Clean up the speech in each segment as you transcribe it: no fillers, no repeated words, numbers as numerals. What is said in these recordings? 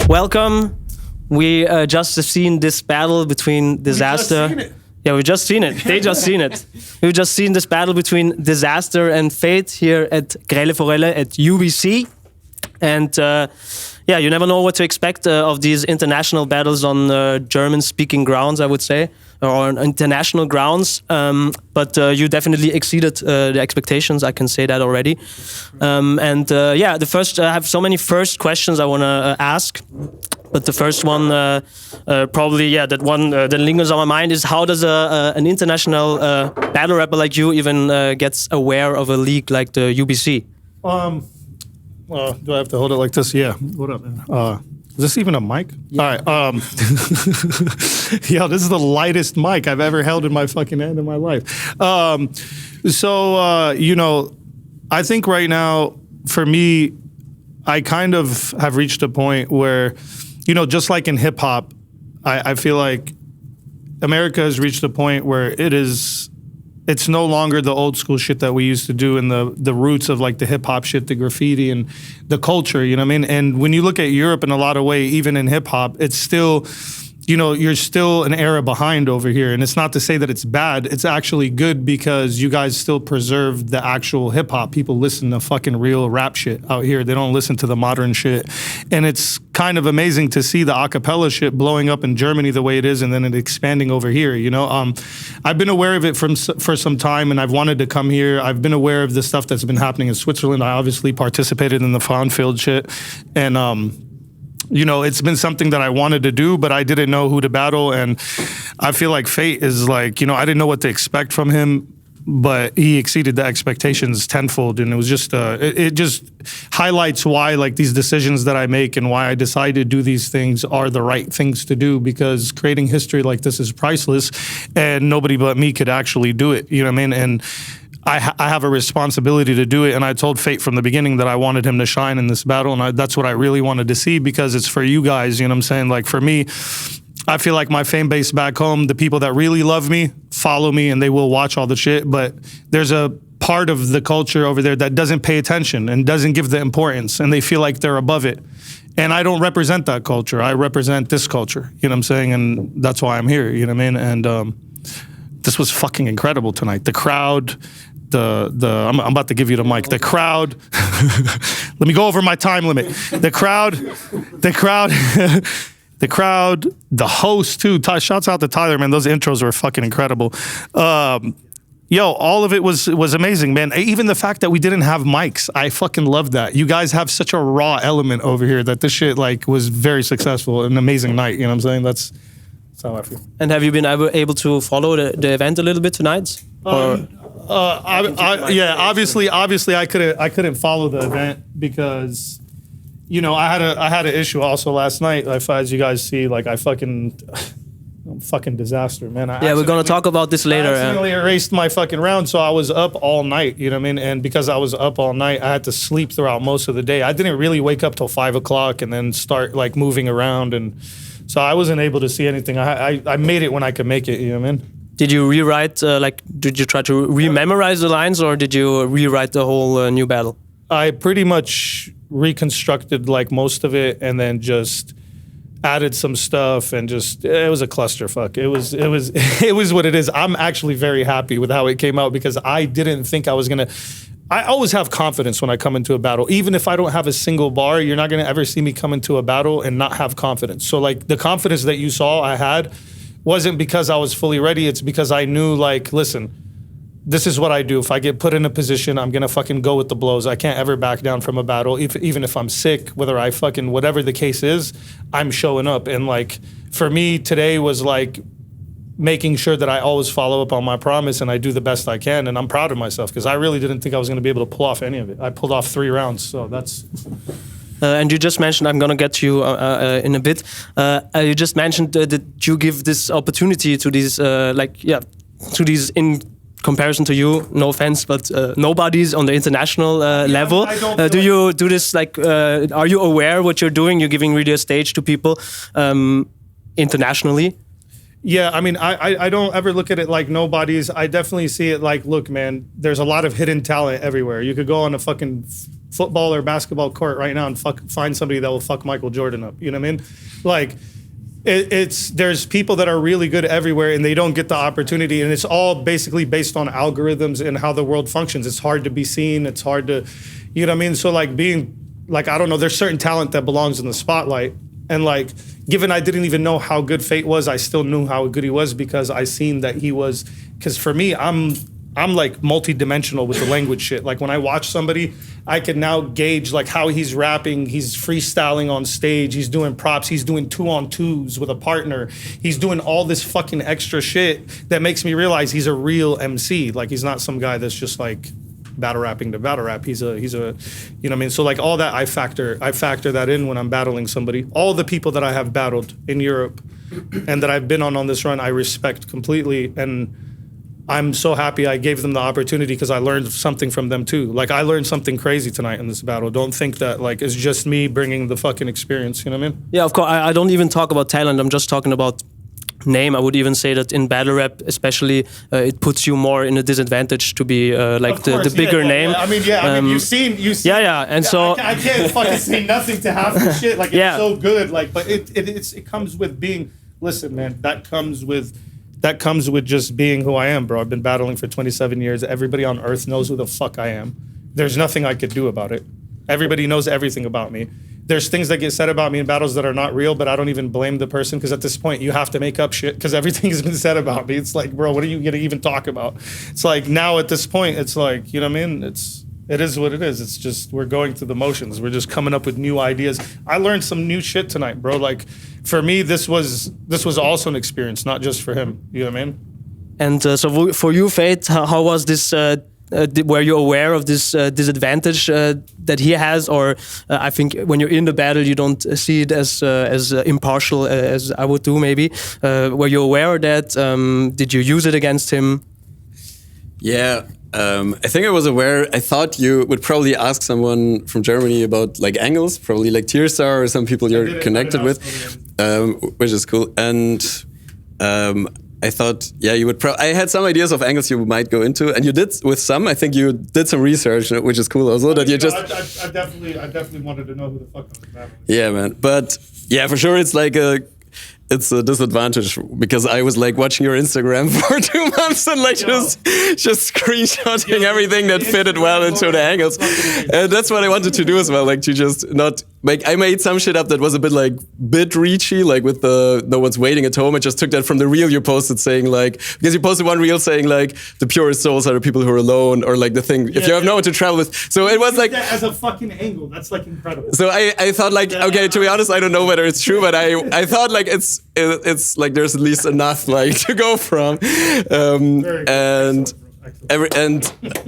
Welcome. We just seen this battle between DIZASTER. Yeah, we just seen it. They just seen it. We've just seen this battle between DIZASTER and Fate here at Grelle Forelle at UBC. And yeah, you never know what to expect of these international battles on German-speaking grounds, I would say, or on international grounds. But you definitely exceeded the expectations. I can say that already. Yeah, I have so many first questions I want to ask. But the first one, probably, that one that lingers on my mind is how does an international battle rapper like you even gets aware of a league like the UBC? Do I have to hold it like this? Yeah. What up, man? Is this even a mic? Yeah. All right. Yo, this is the lightest mic I've ever held in my fucking hand in my life. You know, I think right now, for me, I kind of have reached a point where, you know, just like in hip hop, I feel like America has reached a point where it's no longer the old school shit that we used to do and the roots of like the hip hop shit, the graffiti and the culture, you know what I mean? And when you look at Europe in a lot of ways, even in hip hop, it's still, you know, you're still an era behind over here. And it's not to say that it's bad. It's actually good because you guys still preserve the actual hip hop. People listen to fucking real rap shit out here. They don't listen to the modern shit. And it's kind of amazing to see the acapella shit blowing up in Germany the way it is and then it expanding over here, you know? I've been aware of it for some time and I've wanted to come here. I've been aware of the stuff that's been happening in Switzerland. I obviously participated in the Frauenfeld shit. And, you know, it's been something that I wanted to do, but I didn't know who to battle. And I feel like Fate is like, you know, I didn't know what to expect from him, but he exceeded the expectations tenfold. And it was just, it just highlights why like these decisions that I make and why I decide to do these things are the right things to do, because creating history like this is priceless and nobody but me could actually do it. You know what I mean? And I have a responsibility to do it, and I told Fate from the beginning that I wanted him to shine in this battle, and that's what I really wanted to see, because it's for you guys, you know what I'm saying? Like, for me, I feel like my fan base back home, the people that really love me, follow me, and they will watch all the shit, but there's a part of the culture over there that doesn't pay attention and doesn't give the importance, and they feel like they're above it. And I don't represent that culture. I represent this culture, you know what I'm saying? And that's why I'm here, you know what I mean? And this was fucking incredible tonight. The crowd... I'm about to give you the mic. The crowd, let me go over my time limit. The crowd, the host too. Shouts out to Tyler, man. Those intros were fucking incredible. Yo, all of it was amazing, man. Even the fact that we didn't have mics, I fucking loved that. You guys have such a raw element over here that this shit like was very successful. An amazing night, you know what I'm saying? That's how I feel. And have you been able to follow the event a little bit tonight? Yeah, obviously I couldn't follow the event because, you know, I had an issue also last night. As you guys see, like I'm fucking disaster, man. We're gonna talk about this later. I accidentally erased my fucking round, so I was up all night. You know what I mean? And because I was up all night, I had to sleep throughout most of the day. I didn't really wake up till 5 o'clock and then start like moving around, and so I wasn't able to see anything. I made it when I could make it. You know what I mean? Did you rewrite, did you try to rememorize the lines, or did you rewrite the whole new battle? I pretty much reconstructed like most of it and then just added some stuff and just, it was a clusterfuck. It was what it is. I'm actually very happy with how it came out because I didn't think I was gonna, I always have confidence when I come into a battle. Even if I don't have a single bar, you're not gonna ever see me come into a battle and not have confidence. So like the confidence that you saw I had wasn't because I was fully ready. It's because I knew, like, listen, this is what I do. If I get put in a position, I'm gonna fucking go with the blows. I can't ever back down from a battle. Even if I'm sick, whether I fucking, whatever the case is, I'm showing up. And like, for me, today was like making sure that I always follow up on my promise and I do the best I can. And I'm proud of myself because I really didn't think I was gonna be able to pull off any of it. I pulled off 3 rounds, so that's... And you just mentioned, I'm gonna get to you in a bit. You just mentioned that you give this opportunity to these, to these, in comparison to you, no offense, but nobodies on the international level. Do you do this, like, are you aware what you're doing? You're giving really a stage to people internationally? Yeah, I mean, I don't ever look at it like nobodies. I definitely see it like, look, man, there's a lot of hidden talent everywhere. You could go on a fucking football or basketball court right now and find somebody that will fuck Michael Jordan up. You know what I mean? Like, there's people that are really good everywhere and they don't get the opportunity, and it's all basically based on algorithms and how the world functions. It's hard to be seen. It's hard to, you know what I mean? So like being like, I don't know, there's certain talent that belongs in the spotlight. And like, given I didn't even know how good Fate was, I still knew how good he was because I seen that he was, because for me, I'm like multi-dimensional with the language shit. Like when I watch somebody, I can now gauge like how he's rapping, he's freestyling on stage, he's doing props, he's doing 2-on-2s with a partner, he's doing all this fucking extra shit that makes me realize he's a real MC. Like he's not some guy that's just like battle rapping to battle rap. He's a, you know what I mean? So like all that I factor that in when I'm battling somebody. All the people that I have battled in Europe and that I've been on this run, I respect completely. And I'm so happy I gave them the opportunity because I learned something from them too. Like I learned something crazy tonight in this battle. Don't think that like it's just me bringing the fucking experience, you know what I mean? Yeah, of course. I don't even talk about talent. I'm just talking about name. I would even say that in battle rap, especially, it puts you more in a disadvantage to be like the bigger name. Yeah. I mean, yeah. I mean, you've seen. Yeah, and so I can't fucking say nothing to half the shit. Like it's so good. Like, but it comes with being. Listen, man, that comes with just being who I am, bro. I've been battling for 27 years. Everybody on earth knows who the fuck I am. There's nothing I could do about it. Everybody knows everything about me. There's things that get said about me in battles that are not real, but I don't even blame the person because at this point you have to make up shit because everything has been said about me. It's like, bro, what are you gonna even talk about? It's like now at this point, it's like, you know what I mean? It is what it is. It's just we're going through the motions. We're just coming up with new ideas. I learned some new shit tonight, bro. Like for me, this was also an experience, not just for him. You know what I mean? And so for you, Fate, how was this? Were you aware of this disadvantage that he has, or I think when you're in the battle you don't see it as impartial as I would do maybe. Were you aware of that? Did you use it against him? Yeah, I think I was aware. I thought you would probably ask someone from Germany about like angles, probably like Tierstar or some people you're connected with, which is cool. And I thought, yeah, you would. I had some ideas of angles you might go into, and you did with some. I think you did some research, which is cool. Also, that you just. I definitely wanted to know who the fuck I was battling. Yeah, man. But yeah, for sure, it's a disadvantage because I was like watching your Instagram for 2 months and like just screenshotting everything that fitted well into the angles. And that's what I wanted to do as well, like to just not like I made some shit up that was a bit reachy, like with the no one's waiting at home. I just took that from the reel you posted saying like, because you posted one reel saying like the purest souls are the people who are alone, or like the thing if you have no one to travel with. So it was like that as a fucking angle. That's like incredible. So I thought like, okay, to be honest, I don't know whether it's true, but I thought like it's like there's at least enough like to go from, and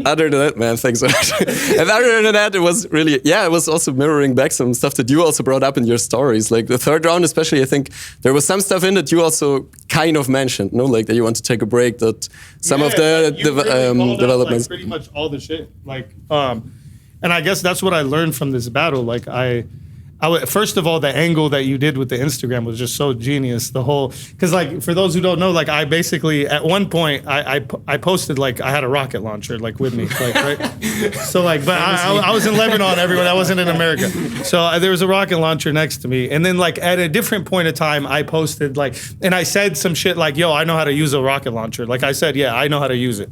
other than that, man, thanks so much. And other than that, it was really, it was also mirroring back some stuff that you also brought up in your stories. Like the third round, especially, I think there was some stuff in that you also kind of mentioned, no, like that you want to take a break. That some of the developments, like pretty much all the shit, like, and I guess that's what I learned from this battle. Like first of all, the angle that you did with the Instagram was just so genius. The whole, because like for those who don't know, like I basically at one point I posted like I had a rocket launcher like with me, like right. So like, but I was in Lebanon, everyone. I wasn't in America, so there was a rocket launcher next to me. And then like at a different point of time, I posted like, and I said some shit like, "Yo, I know how to use a rocket launcher." Like I said, yeah, I know how to use it,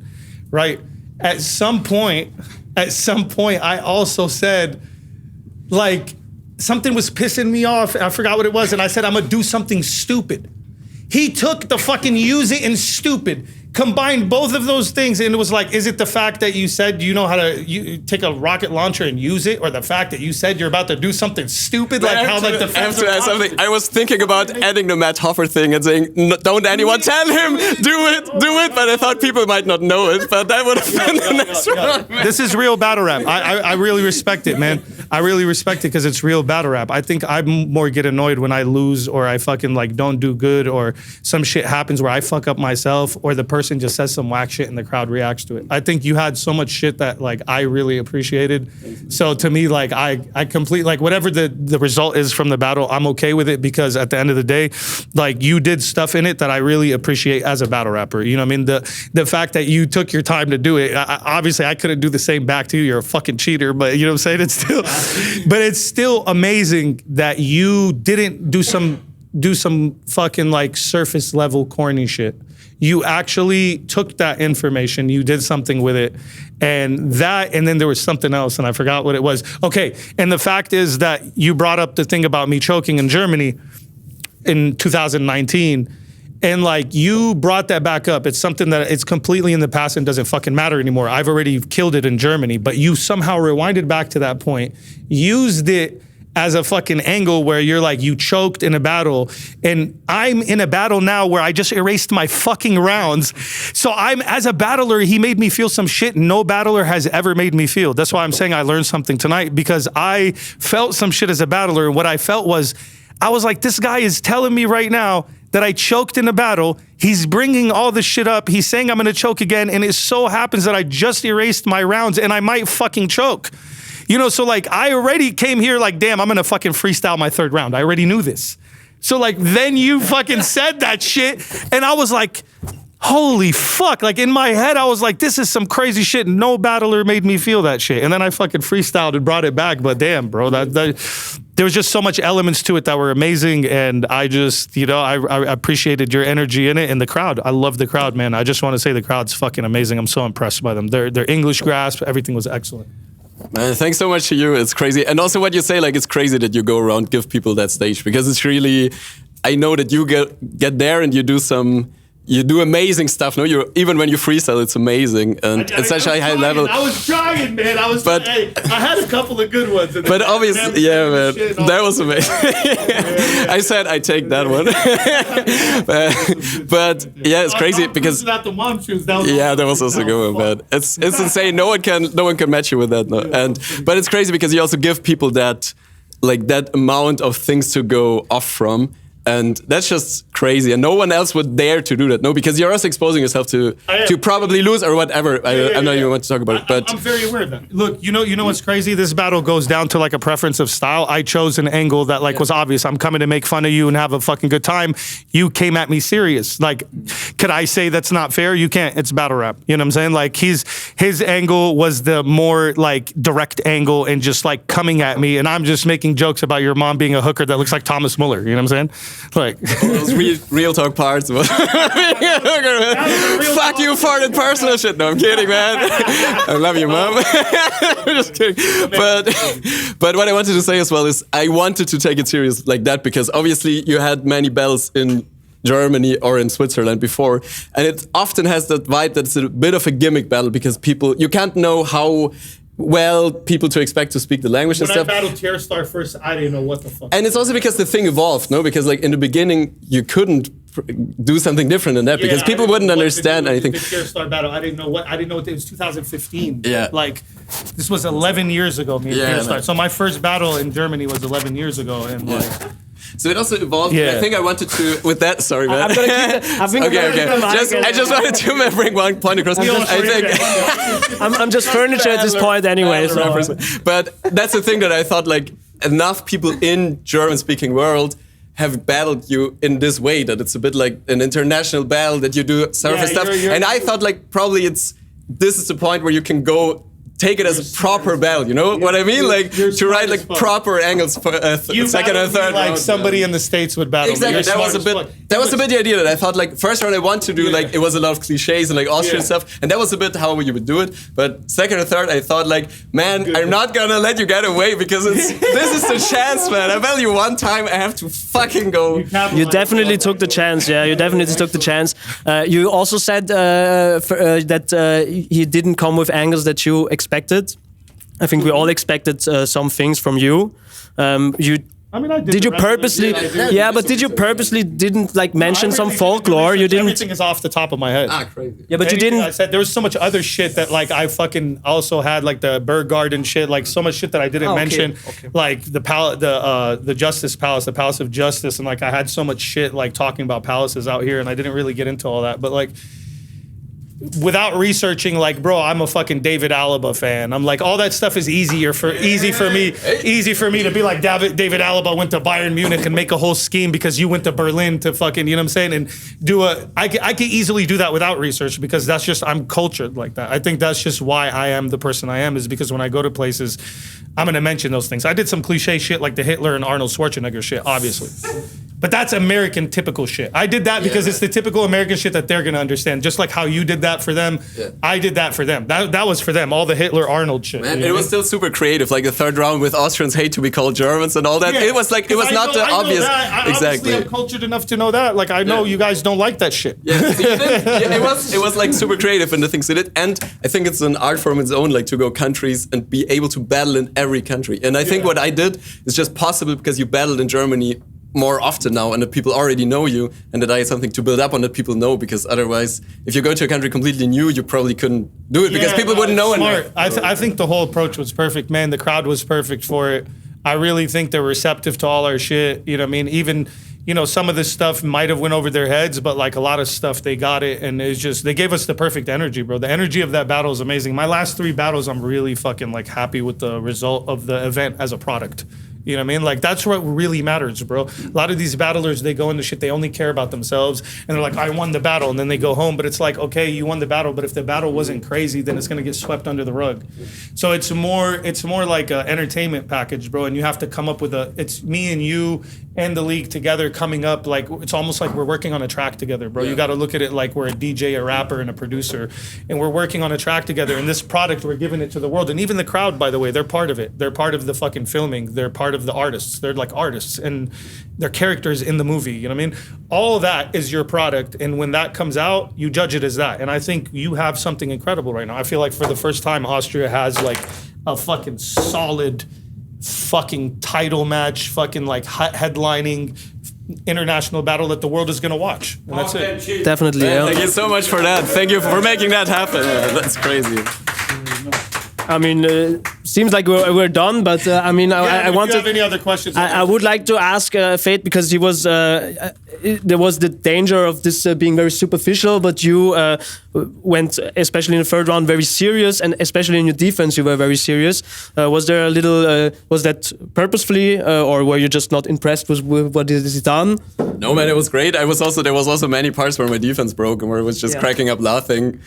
right? At some point, I also said like. Something was pissing me off. I forgot what it was. And I said, I'm going to do something stupid. He took the fucking use it and stupid, combined both of those things. And it was like, is it the fact that you said you know how to take a rocket launcher and use it? Or the fact that you said you're about to do something stupid? Like how like the after something. I was thinking about adding the Matt Hoffer thing and saying, don't anyone tell him, do it. But I thought people might not know it. But that would have been the next round. This is real battle rap. I really respect it, man. I really respect it because it's real battle rap. I think I more get annoyed when I lose or I fucking like don't do good or some shit happens where I fuck up myself or the person just says some whack shit and the crowd reacts to it. I think you had so much shit that like I really appreciated. So to me, like I complete like whatever the result is from the battle, I'm okay with it because at the end of the day, like you did stuff in it that I really appreciate as a battle rapper. You know what I mean? The fact that you took your time to do it. Obviously, I couldn't do the same back to you. You're a fucking cheater, but you know what I'm saying? But it's still amazing that you didn't do some fucking like surface level corny shit. You actually took that information, you did something with it, and then there was something else, and I forgot what it was. Okay, and the fact is that you brought up the thing about me choking in Germany in 2019, and like you brought that back up. It's something that it's completely in the past and doesn't fucking matter anymore. I've already killed it in Germany, but you somehow rewinded back to that point, used it as a fucking angle where you're like, you choked in a battle, and I'm in a battle now where I just erased my fucking rounds. So as a battler, he made me feel some shit no battler has ever made me feel. That's why I'm saying I learned something tonight, because I felt some shit as a battler, and what I felt was, I was like, this guy is telling me right now that I choked in a battle. He's bringing all this shit up. He's saying I'm gonna choke again, and it so happens that I just erased my rounds and I might fucking choke. You know, so like I already came here like, damn, I'm gonna fucking freestyle my third round. I already knew this. So like then you fucking said that shit and I was like, holy fuck. Like in my head, I was like, this is some crazy shit. No battler made me feel that shit. And then I fucking freestyled and brought it back. But damn, bro, there was just so much elements to it that were amazing. And I just, you know, I appreciated your energy in it and the crowd. I love the crowd, man. I just want to say the crowd's fucking amazing. I'm so impressed by them. Their English grasp, everything was excellent. Man, thanks so much to you. It's crazy. And also what you say, like, it's crazy that you go around, give people that stage, because it's really, I know that you get there and you do amazing stuff. No, even when you freestyle, it's amazing, and it's such a high level. I was trying, man. I had a couple of good ones. But obviously, yeah, man, that was amazing. I said I take that one. but yeah, it's crazy because that was also a good one. Man, it's insane. No one can match you with that. No, but it's crazy because you also give people that amount of things to go off from. And that's just crazy, and no one else would dare to do that. No, because you're also exposing yourself to probably lose or whatever. I know you want to talk about it, but I'm very aware of that. Look, you know what's crazy? This battle goes down to like a preference of style. I chose an angle that was obvious. I'm coming to make fun of you and have a fucking good time. You came at me serious. Like, could I say that's not fair? You can't. It's battle rap. You know what I'm saying? Like his angle was the more like direct angle and just like coming at me, and I'm just making jokes about your mom being a hooker that looks like Thomas Muller. You know what I'm saying? Like those real talk parts. Fuck you for the personal shit. No, I'm kidding, man. I love you, mom. I'm just kidding. But what I wanted to say as well is I wanted to take it serious like that because obviously you had many battles in Germany or in Switzerland before, and it often has that vibe that's a bit of a gimmick battle because you can't know how well people to expect to speak the language and stuff. When I battled Tierstar first, I didn't know what the fuck. And it's also because the thing evolved, no? Because like in the beginning, you couldn't do something different than that because people wouldn't understand anything. The Tierstar battle, I didn't know what it was 2015. Yeah. Like this was 11 years ago, me and Tierstar. So my first battle in Germany was 11 years ago, and so it also evolved. Yeah. I think I wanted to with that. Sorry, man. I'm gonna keep okay. I just wanted to bring one point across. I'm just furniture at this point, anyway. So. But that's the thing that I thought like enough people in German-speaking world have battled you in this way that it's a bit like an international battle that you do surface stuff. And I thought like probably this is the point where you can go. Take it as a proper battle, you know what I mean? Like to write like proper angles for second and third. Like somebody in the States would battle. Exactly. That was a bit the idea that I thought like first round I want to do like it was a lot of cliches and like Austrian stuff, and that was a bit how you would do it. But second and third I thought like, man, I'm not gonna let you get away because this is the chance, man. I battle you one time, I have to fucking go. You definitely took the chance, yeah. You definitely took the chance. You also said that he didn't come with angles that you expected. I think we all expected some things from you. You I mean, I did. Did you the rest of purposely? it. I did. Yeah, but did you purposely didn't like mention I some really folklore? You didn't. Everything is off the top of my head. Crazy. Yeah, but you Anything didn't. I said there was so much other shit that like I fucking also had like the Bird Garden shit, like so much shit that I didn't okay, mention, okay. like the Justice Palace, the Palace of Justice, and like I had so much shit like talking about palaces out here, and I didn't really get into all that, but like. Without researching, like, bro, I'm a fucking David Alaba fan. I'm like, all that stuff is easy for me to be like, David Alaba went to Bayern Munich and make a whole scheme because you went to Berlin to fucking, you know what I'm saying? And I can easily do that without research because that's just, I'm cultured like that. I think that's just why I am the person I am, is because when I go to places, I'm gonna mention those things. I did some cliche shit like the Hitler and Arnold Schwarzenegger shit, obviously. But that's American typical shit. I did that because it's the typical American shit that they're gonna understand. Just like how you did that for them, I did that for them. That was for them, all the Hitler Arnold shit. Man, it was still super creative. Like the third round with Austrians hate to be called Germans and all that. Yeah, it was like, it was not the obvious. Exactly. I'm cultured enough to know that. Like I know you guys don't like that shit. Yeah, it was like super creative in the things it did. And I think it's an art form its own, like to go countries and be able to battle in every country. And I think what I did is just possible because you battled in Germany more often now, and that people already know you, and that I had something to build up on that people know, because otherwise, if you go to a country completely new, you probably couldn't do it because people wouldn't know. Smart. I think the whole approach was perfect, man. The crowd was perfect for it. I really think they're receptive to all our shit. You know what I mean? Even, you know, some of this stuff might have went over their heads, but like a lot of stuff, they got it, and it's just, they gave us the perfect energy, bro. The energy of that battle is amazing. My last 3 battles, I'm really fucking like happy with the result of the event as a product. You know what I mean? Like, that's what really matters, bro. A lot of these battlers, they go into shit, they only care about themselves, and they're like, I won the battle, and then they go home. But it's like, okay, you won the battle, but if the battle wasn't crazy, then it's gonna get swept under the rug. So it's more like an entertainment package, bro, and you have to come up with it's me and you and the league together coming up, like, it's almost like we're working on a track together, bro. You gotta look at it like we're a DJ, a rapper, and a producer, and we're working on a track together, and this product, we're giving it to the world. And even the crowd, by the way, they're part of it. They're part of the fucking filming. They're part of the artists. They're like artists, and they're characters in the movie, you know what I mean? All of that is your product, and when that comes out, you judge it as that. And I think you have something incredible right now. I feel like for the first time, Austria has like a fucking solid fucking title match, fucking like headlining international battle that the world is gonna watch. And that's it. Definitely, yeah. Thank you so much for that. Thank you for making that happen. That's crazy. I mean, seems like we're done, but I mean, I If wanted. you have any other questions? I would like to ask Fate, because he was there was the danger of this being very superficial, but you went, especially in the third round, very serious, and especially in your defense, you were very serious. Was there a little? Was that purposefully, or were you just not impressed with what is done? No, man, it was great. There was also many parts where my defense broke and where I was just cracking up laughing.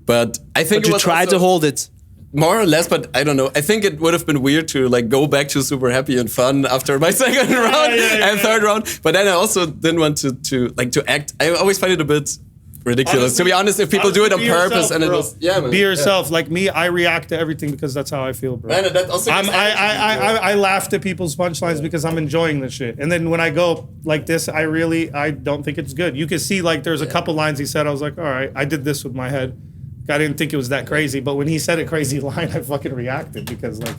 But I think But you tried to hold it. More or less, but I don't know. I think it would have been weird to like go back to super happy and fun after my second round and third round. But then I also didn't want to act. I always find it a bit ridiculous, honestly, to be honest, if people do it on purpose. And it was, man, be yourself. Like me, I react to everything because that's how I feel, bro. Man, that also I laughed at people's punchlines because I'm enjoying the shit. And then when I go like this, I don't think it's good. You can see like there's a couple lines he said, I was like, all right, I did this with my head. I didn't think it was that crazy, but when he said a crazy line, I fucking reacted because like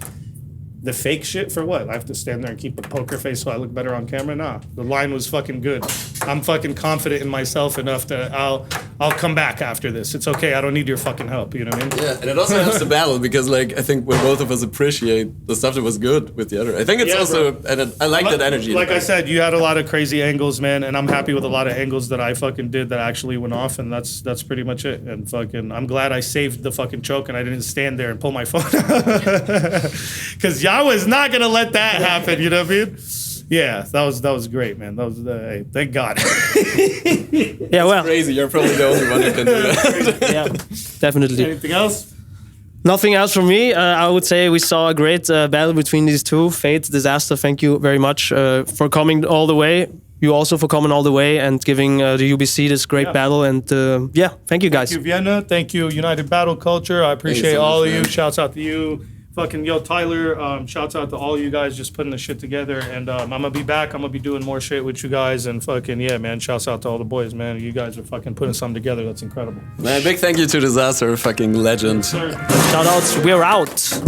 the fake shit for what? I have to stand there and keep a poker face so I look better on camera? Nah, the line was fucking good. I'm fucking confident in myself enough that I'll come back after this. It's okay. I don't need your fucking help. You know what I mean? Yeah, and it also helps the battle because like I think when both of us appreciate the stuff that was good with the other, I think it's and I like that energy. Like I said, you had a lot of crazy angles, man, and I'm happy with a lot of angles that I fucking did that actually went off, and that's pretty much it. And fucking, I'm glad I saved the fucking choke and I didn't stand there and pull my phone because I was not gonna let that happen. You know what I mean? Yeah, that was great, man. That was hey, thank God. Yeah, well, crazy. You're probably the only one who can do that. Yeah, definitely. Anything else? Nothing else from me. I would say we saw a great battle between these two. Fate, Disaster, thank you very much for coming all the way. You also for coming all the way and giving the UBC this great battle. And yeah, thank you guys. Thank you, Vienna. Thank you, United Battle Culture. I appreciate so all much, of you. man. Shouts out to you. Fucking yo, Tyler. Shouts out to all you guys just putting the shit together. And I'm gonna be back. I'm gonna be doing more shit with you guys. And fucking yeah, man. Shouts out to all the boys, man. You guys are fucking putting something together. That's incredible. Man, big thank you to Disaster, fucking legend. Sir. Shout outs, we're out.